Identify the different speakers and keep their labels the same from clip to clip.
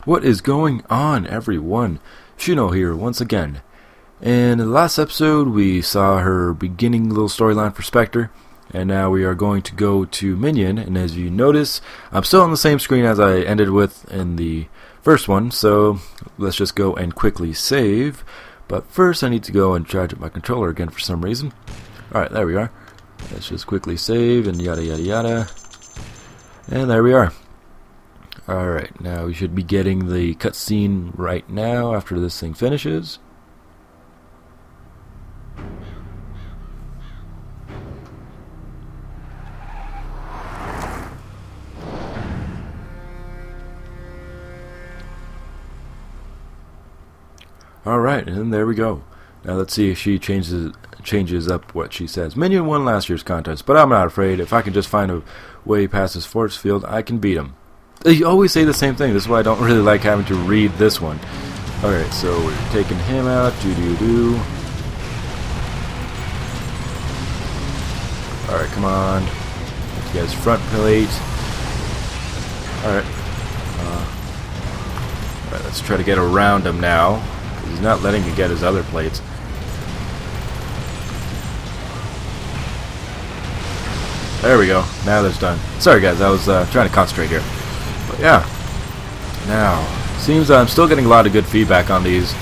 Speaker 1: What is going on, everyone? Shino here once again. And in the last episode we saw her beginning little storyline for Specter, and now we are going to go to Minion. And as you notice, I'm still on the same screen as I ended with in the first one, so let's just go and quickly save. But first I need to go and charge up my controller again for some reason. Alright, there we are. Let's just quickly save and yada yada yada. And there we are. Alright, now we should be getting the cutscene right now after this thing finishes. Alright, and there we go. Now let's see if she changes up what she says. Minion won last year's contest, but I'm not afraid. If I can just find a way past this force field, I can beat him. You always say the same thing. This is why I don't really like having to read this one. Alright, so we're taking him out. Doo-doo-doo. Alright, come on. Get his front plate. Alright. Alright, let's try to get around him now. He's not letting me get his other plates. There we go. Now that's done. Sorry guys, I was trying to concentrate here. But yeah. Now, seems I'm still getting a lot of good feedback on these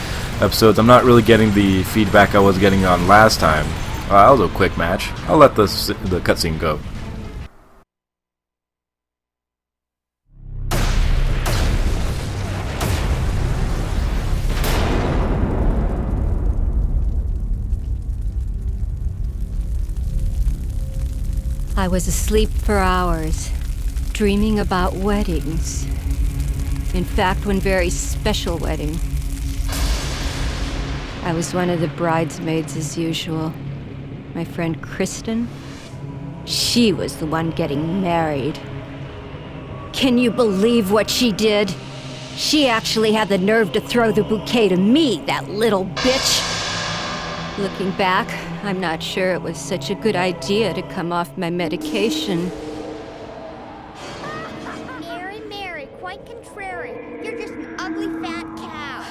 Speaker 1: episodes. I'm not really getting the feedback I was getting on last time. That was a quick match. I'll let the cutscene go.
Speaker 2: I was asleep for hours, dreaming about weddings. In fact, one very special wedding. I was one of the bridesmaids as usual. My friend Kristen, she was the one getting married. Can you believe what she did? She actually had the nerve to throw the bouquet to me, that little bitch. Looking back, I'm not sure it was such a good idea to come off my medication.
Speaker 3: Mary, quite contrary. You're just an ugly fat cow.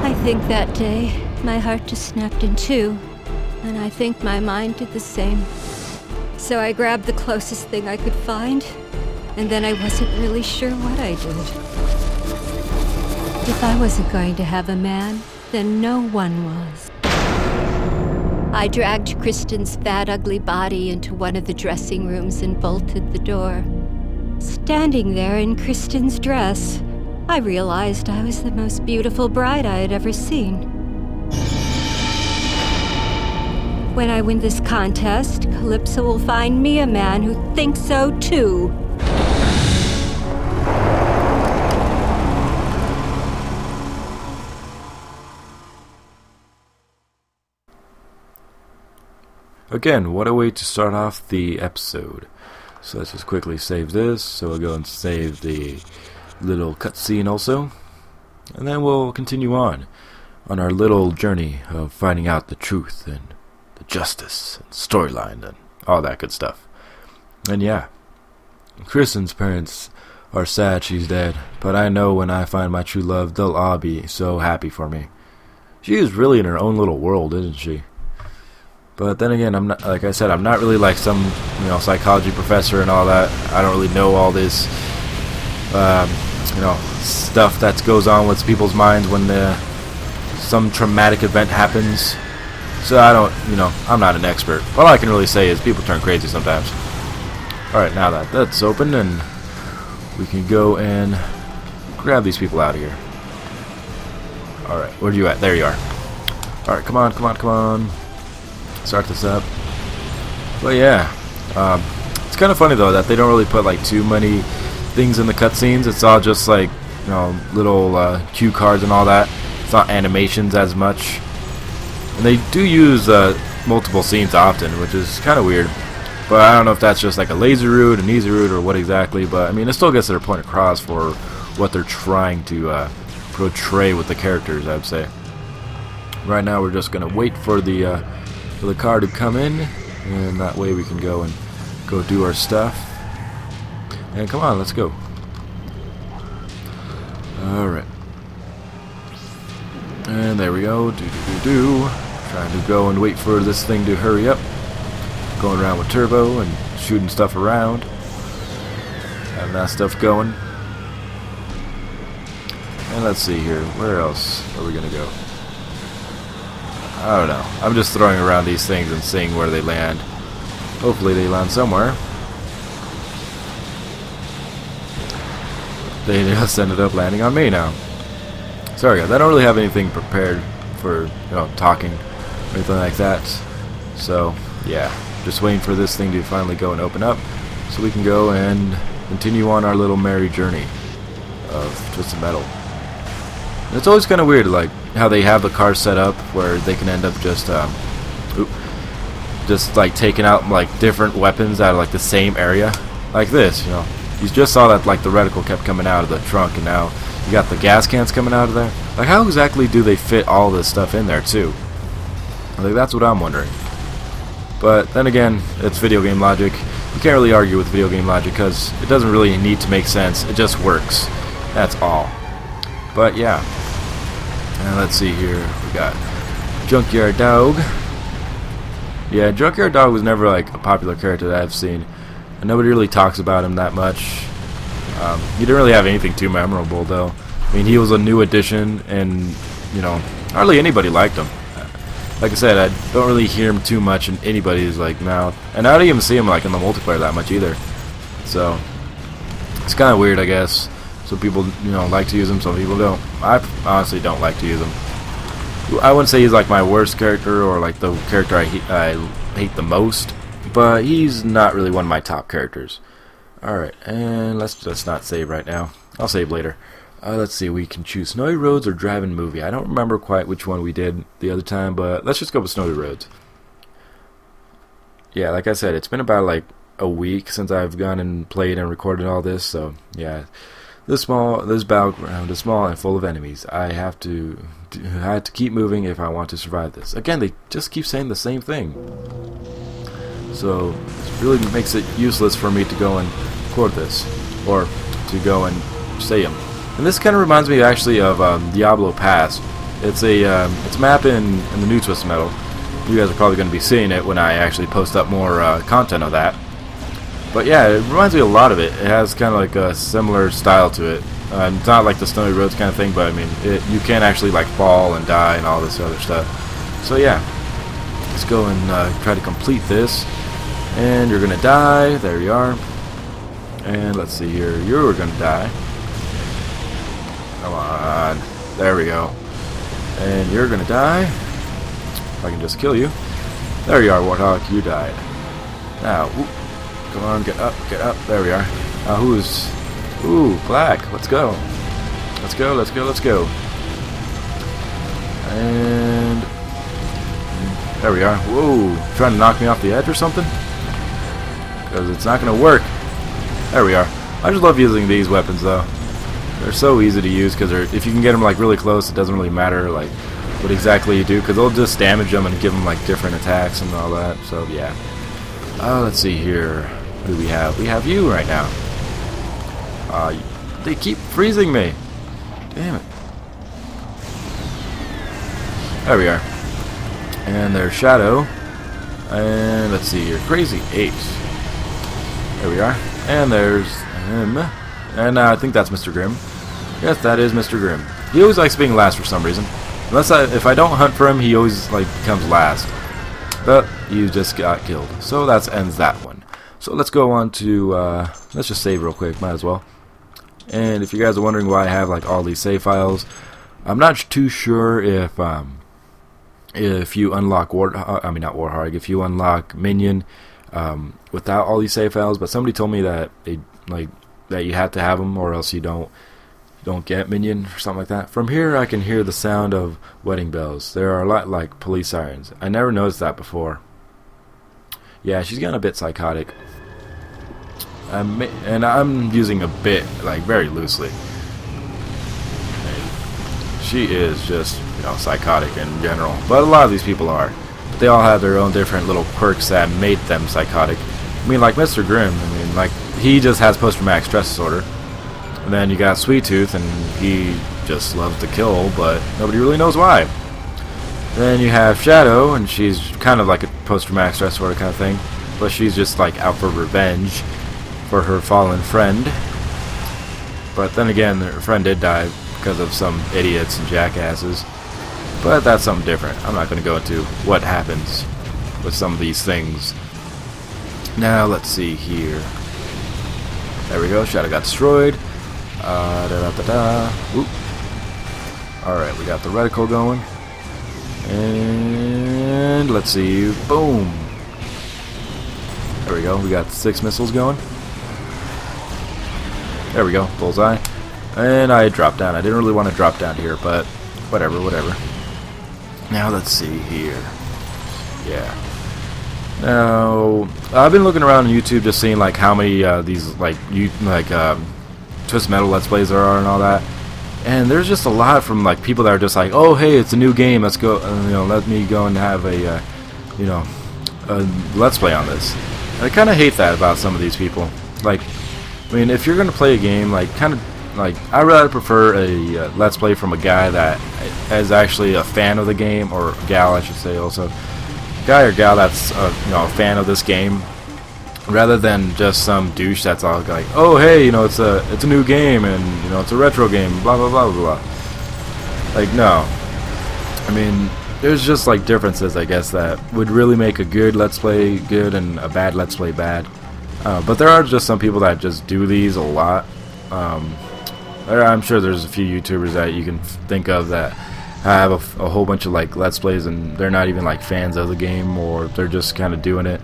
Speaker 2: I think that day, my heart just snapped in two, and I think my mind did the same. So I grabbed the closest thing I could find, and then I wasn't really sure what I did. If I wasn't going to have a man, then no one was. I dragged Kristen's fat, ugly body into one of the dressing rooms and bolted the door. Standing there in Kristen's dress, I realized I was the most beautiful bride I had ever seen. When I win this contest, Calypso will find me a man who thinks so too.
Speaker 1: Again, what a way to start off the episode. So let's just quickly save this. So we'll go and save the little cutscene also. And then we'll continue on our little journey of finding out the truth and the justice and storyline and all that good stuff. And yeah, Kristen's parents are sad she's dead, but I know when I find my true love, they'll all be so happy for me. She is really in her own little world, isn't she? But then again, I'm not, like I said, I'm not really like some, psychology professor and all that. I don't really know all this, stuff that goes on with people's minds when some traumatic event happens. So I don't, I'm not an expert. All I can really say is people turn crazy sometimes. Alright, now that that's open, and we can go and grab these people out of here. Alright, where are you at? There you are. Alright, come on. Start this up. But yeah, it's kind of funny though that they don't really put like too many things in the cutscenes. It's all just like little cue cards and all that. It's not animations as much, and they do use multiple scenes often, which is kind of weird. But I don't know if that's just like a lazy route, an easy route, or what exactly. But I mean, it still gets their point across for what they're trying to portray with the characters, I'd say. Right now, we're just gonna wait for the car to come in, and that way we can go do our stuff. And come on, let's go. Alright. And there we go. Trying to go and wait for this thing to hurry up. Going around with turbo and shooting stuff around. Having that stuff going. And let's see here. Where else are we going to go? I don't know. I'm just throwing around these things and seeing where they land. Hopefully they land somewhere. They just ended up landing on me now. Sorry guys, I don't really have anything prepared for, talking or anything like that. So, yeah. Just waiting for this thing to finally go and open up so we can go and continue on our little merry journey of Twisted Metal. And it's always kind of weird, like, how they have the car set up where they can end up just like taking out like different weapons out of like the same area, like this. You just saw that like the reticle kept coming out of the trunk, and now you got the gas cans coming out of there. Like, how exactly do they fit all this stuff in there too? Like, that's what I'm wondering. But then again, it's video game logic. You can't really argue with video game logic because it doesn't really need to make sense. It just works. That's all. But yeah. And let's see here. We got Junkyard Dog. Yeah, Junkyard Dog was never like a popular character that I've seen. And nobody really talks about him that much. He didn't really have anything too memorable though. I mean, he was a new addition, and hardly anybody liked him. Like I said, I don't really hear him too much in anybody's like mouth, and I don't even see him like in the multiplayer that much either. So it's kind of weird, I guess. Some people like to use him, some people don't. I honestly don't like to use him. I wouldn't say he's like my worst character or like the character I hate the most, but he's not really one of my top characters. All right, and let's not save right now. I'll save later. Let's see, we can choose Snowy Roads or Drive-In Movie. I don't remember quite which one we did the other time, but let's just go with Snowy Roads. Yeah, like I said, it's been about like a week since I've gone and played and recorded all this, so yeah. This battleground is small and full of enemies. I have to keep moving if I want to survive this. Again, they just keep saying the same thing. So it really makes it useless for me to go and record this, or to go and say them. And this kind of reminds me actually of Diablo Pass. It's a map in the new Twisted Metal. You guys are probably going to be seeing it when I actually post up more content of that. But yeah, it reminds me a lot of it. It has kind of like a similar style to it. It's not like the Snowy Roads kind of thing, but I mean, you can actually like fall and die and all this other stuff. So yeah, let's go and try to complete this. And you're going to die. There you are. And let's see here. You're going to die. Come on. There we go. And you're going to die. If I can just kill you. There you are, Warthog. You died. Now, come on, get up, get up. There we are. Now who's... Ooh, Black. Let's go. Let's go, let's go, let's go. And... there we are. Whoa. Trying to knock me off the edge or something? Because it's not going to work. There we are. I just love using these weapons, though. They're so easy to use because if you can get them like really close, it doesn't really matter like what exactly you do, because they'll just damage them and give them like different attacks and all that. So yeah. Let's see here. Who do we have? We have you right now. They keep freezing me. Damn it. There we are. And there's Shadow. And let's see here. Crazy 8. There we are. And there's him. And I think that's Mr. Grimm. Yes, that is Mr. Grimm. He always likes being last for some reason. If I don't hunt for him, he always like comes last. But you just got killed. So that ends that one. So let's go on to let's just save real quick. Might as well. And if you guys are wondering why I have like all these save files, I'm not too sure if you unlock if you unlock Minion without all these save files. But somebody told me that that you have to have them, or else you don't get Minion or something like that. From here, I can hear the sound of wedding bells. There are a lot like police sirens. I never noticed that before. Yeah, she's getting a bit psychotic. And I'm using a bit, like, very loosely. She is just, psychotic in general. But a lot of these people are. But they all have their own different little quirks that made them psychotic. I mean, like Mr. Grimm, he just has post-traumatic stress disorder. And then you got Sweet Tooth, and he just loves to kill, but nobody really knows why. Then you have Shadow, and she's kind of like a post-traumatic stress disorder kind of thing, but she's just like out for revenge for her fallen friend. But then again, her friend did die because of some idiots and jackasses. But that's something different. I'm not going to go into what happens with some of these things. Now, let's see here. There we go. Shadow got destroyed. Oop. Alright, we got the reticle going. And let's see. Boom. There we go. We got 6 missiles going. There we go. Bullseye. And I dropped down. I didn't really want to drop down here, but whatever. Now let's see here. Yeah. Now I've been looking around on YouTube, just seeing like how many these Twist Metal Let's Plays there are and all that. And there's just a lot from like people that are just like, oh hey, it's a new game. Let's go. Let me go and have a a Let's Play on this. And I kind of hate that about some of these people. Like, I mean, if you're gonna play a game, like I rather prefer a Let's Play from a guy that is actually a fan of the game, or gal, I should say, also. Guy or gal that's a fan of this game, rather than just some douche that's all like, oh hey, it's a new game, and it's a retro game, blah blah blah blah blah. Like, no. I mean, there's just like differences, I guess, that would really make a good Let's Play good and a bad Let's Play bad. But there are just some people that just do these a lot. I'm sure there's a few YouTubers that you can think of that have a whole bunch of like Let's Plays, and they're not even like fans of the game, or they're just kind of doing it.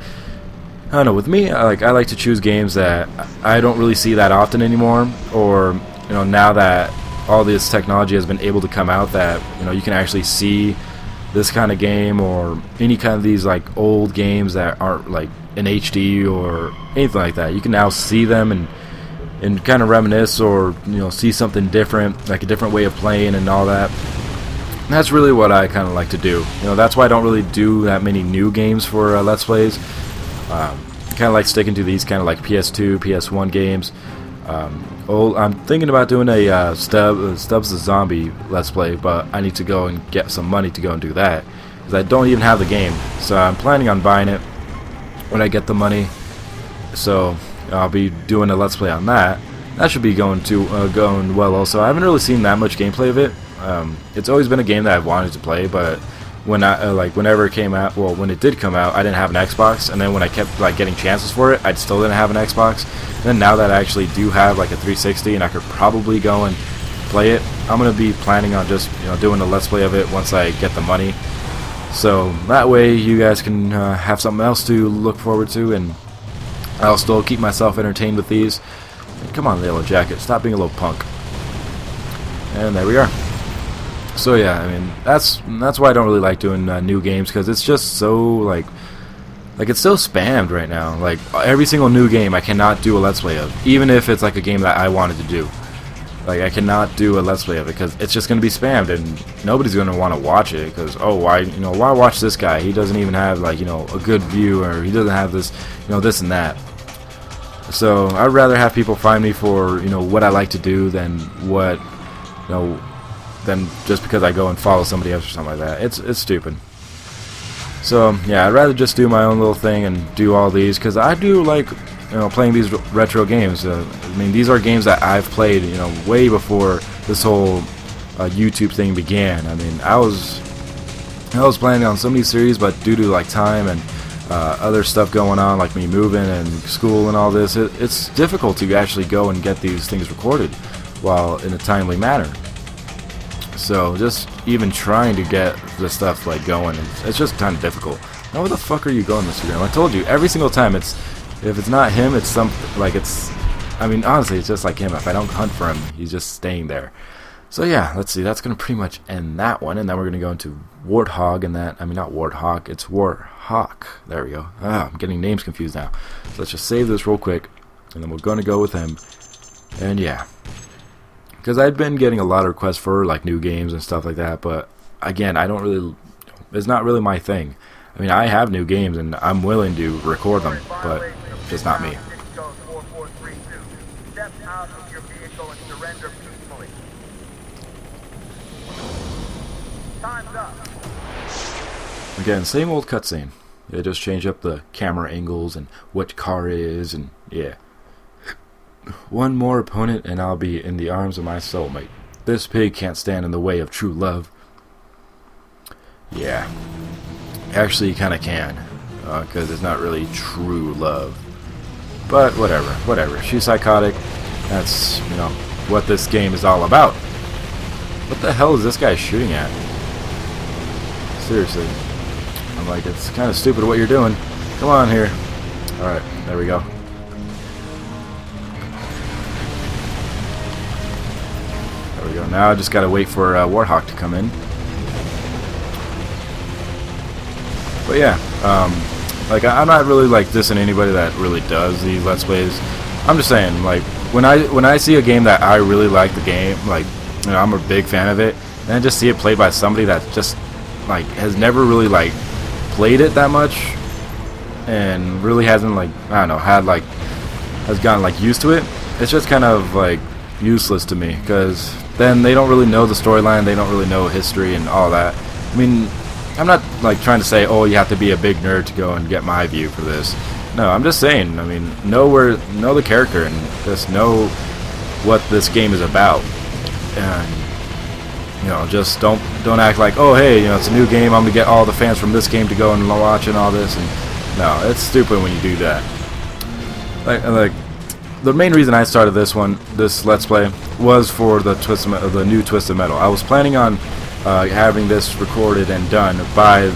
Speaker 1: I don't know. With me, I like to choose games that I don't really see that often anymore, or now that all this technology has been able to come out, that you can actually see this kind of game, or any kind of these like old games that aren't like in HD or anything like that. You can now see them and kind of reminisce, or see something different, like a different way of playing and all that. And that's really what I kind of like to do. That's why I don't really do that many new games for Let's Plays. Kind of like sticking to these kind of like PS2, PS1 games. I'm thinking about doing a Stubbs the Zombie Let's Play, but I need to go and get some money to go and do that, because I don't even have the game. So I'm planning on buying it when I get the money. So I'll be doing a Let's Play on that. That should be going well also. I haven't really seen that much gameplay of it. It's always been a game that I've wanted to play, but whenever it came out, well, when it did come out, I didn't have an Xbox, and then when I kept getting chances for it, I still didn't have an Xbox. And then now that I actually do have like a 360, and I could probably go and play it, I'm gonna be planning on just doing a Let's Play of it once I get the money. So that way you guys can have something else to look forward to, and I'll still keep myself entertained with these. And come on, Yellow Jacket, stop being a little punk. And there we are. So yeah, I mean, that's why I don't really like doing new games, because it's just so like it's so spammed right now. Like, every single new game I cannot do a Let's Play of, even if it's like a game that I wanted to do. Like, I cannot do a Let's Play of it because it's just going to be spammed, and nobody's going to want to watch it, because why watch this guy? He doesn't even have like a good view, or he doesn't have this this and that. So I'd rather have people find me for what I like to do than what than just because I go and follow somebody else or something like that. It's stupid. So yeah, I'd rather just do my own little thing and do all these, because I do like playing these retro games. I mean, these are games that I've played way before this whole YouTube thing began. I mean, I was planning on some of these series, but due to like time and other stuff going on, like me moving and school and all this, it's difficult to actually go and get these things recorded while in a timely manner. So just even trying to get this stuff like going, it's just kind of difficult. Now where the fuck are you going, Mr. Graham? I told you, every single time, if it's not him, it's something like I mean, honestly, it's just like him. If I don't hunt for him, he's just staying there. So yeah, let's see. That's gonna pretty much end that one, and then we're gonna go into Warthog, and that, I mean, not Warthog, it's Warhawk. There we go. I'm getting names confused now. So let's just save this real quick, and then we're gonna go with him. And yeah, because I've been getting a lot of requests for like new games and stuff like that, but again, it's not really my thing. I mean, I have new games and I'm willing to record them, but just not me.
Speaker 4: vehicle and surrender peacefully. Time's up.
Speaker 1: Again, same old cutscene. They just change up the camera angles and what car it is, and yeah. One more opponent and I'll be in the arms of my soulmate. This pig can't stand in the way of true love. Yeah. Actually, you kind of can. Because it's not really true love. But whatever. She's psychotic. That's, what this game is all about. What the hell is this guy shooting at? Seriously. I'm like, it's kind of stupid what you're doing. Come on here. Alright, there we go. There we go. Now I just gotta wait for Warthog to come in. But yeah, like I'm not really like dissing anybody that really does these Let's Plays. I'm just saying, like when I see a game that I really like the game, like I'm a big fan of it, and I just see it played by somebody that just like has never really like played it that much, and really hasn't like has gotten like used to it. It's just kind of like useless to me, because then they don't really know the storyline, they don't really know history and all that. I mean, I'm not like trying to say, oh, you have to be a big nerd to go and get my view for this. No, I'm just saying, I mean, know the character and just know what this game is about. And just don't act like, oh, hey, it's a new game, I'm gonna get all the fans from this game to go and watch and all this. And no, it's stupid when you do that. Like the main reason I started this Let's Play was for the new Twisted Metal. I was planning on having this recorded and done by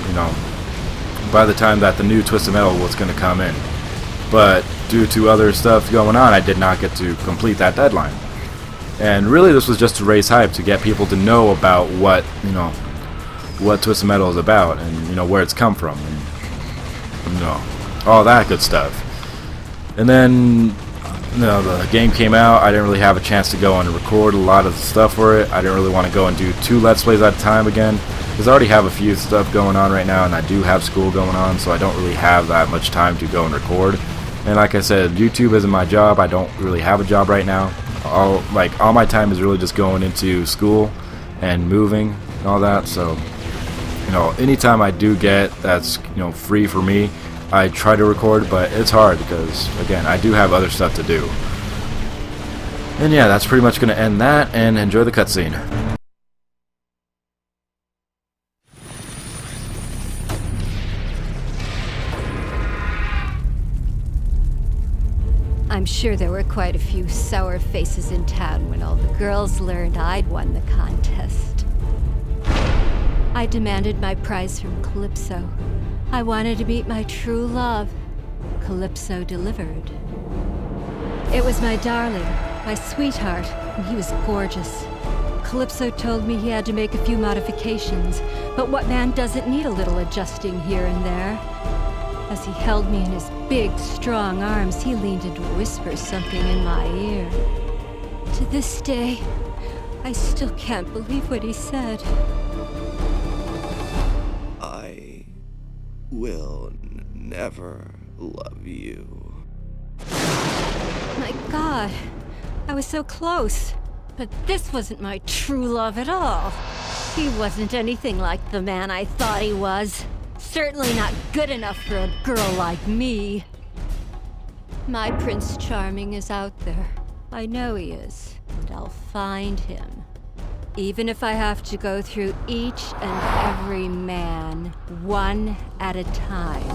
Speaker 1: the time that the new Twisted Metal was going to come in, but due to other stuff going on, I did not get to complete that deadline. And really, this was just to raise hype, to get people to know about what Twisted Metal is about, and where it's come from, and all that good stuff. And then the game came out. I didn't really have a chance to go and record a lot of the stuff for it. I didn't really want to go and do 2 Let's Plays at a time again, because I already have a few stuff going on right now, and I do have school going on, so I don't really have that much time to go and record. And like I said, YouTube isn't my job. I don't really have a job right now. All my time is really just going into school and moving and all that. So anytime I do get that's free for me, I try to record, but it's hard because, again, I do have other stuff to do. And yeah, that's pretty much going to end that, and enjoy the cutscene.
Speaker 2: I'm sure there were quite a few sour faces in town when all the girls learned I'd won the contest. I demanded my prize from Calypso. I wanted to meet my true love. Calypso delivered. It was my darling, my sweetheart, and he was gorgeous. Calypso told me he had to make a few modifications, but what man doesn't need a little adjusting here and there? As he held me in his big, strong arms, he leaned in to whisper something in my ear. To this day, I still can't believe what he said.
Speaker 5: I will never love you.
Speaker 2: My God, I was so close. But this wasn't my true love at all. He wasn't anything like the man I thought he was. Certainly not good enough for a girl like me. My Prince Charming is out there. I know he is, and I'll find him. Even if I have to go through each and every man, one at a time.